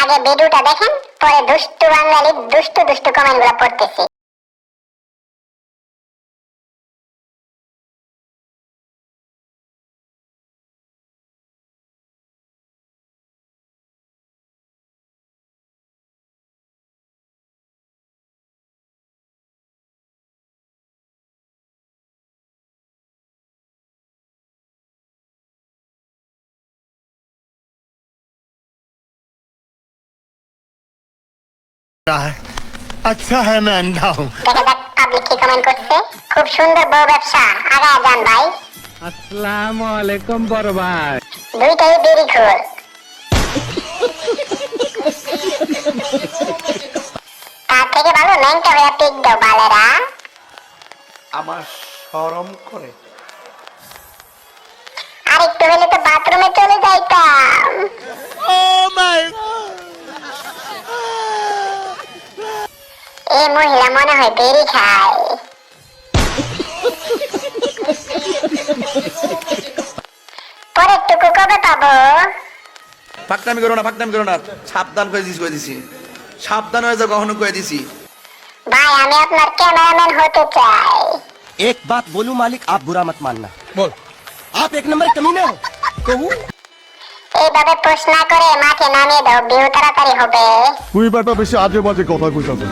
আগে ভিডিওটা দেখেন, পরে দুষ্টু বাঙালি দুষ্টু দুষ্টু কমেন্টগুলো পড়তেছি। अच्छा है मैं अंधा हूँ। দেখা যাক পাবলিক কি কমেন্ট করছে। খুব সুন্দর বউ ব্যবসা, আগায় যান ভাই। আসসালামু আলাইকুম বড় ভাই। দুইটাই বেরি ঘোর। তার থেকে ভালো ল্যাংটা হয়ে পিক দাও বালেরা। আমার শরম করে। আর একটু হলে তো বাথরুমে চলে যাইতাম। এই মহিলা মনে হয় বেরি খায়। পরের টুকু কবে পাবো? ফাঁকনামি করো না, সাবধান করে দিছি, সাবধান হয়ে যাও, কখনো করে দিছি। ভাই আমি আপনার ক্যামেরাম্যান হতে চাই। एक बात बोलूं मालिक, आप बुरा मत मानना। बोल, आप एक नंबर कमीने हो। कहूं? এইভাবে প্রশ্ন করে মাকে নামিয়ে দাও, বিয়ে তাড়াতাড়ি হবে। তুই বেটা বেশি আজে বাজে কথা কইতাছ।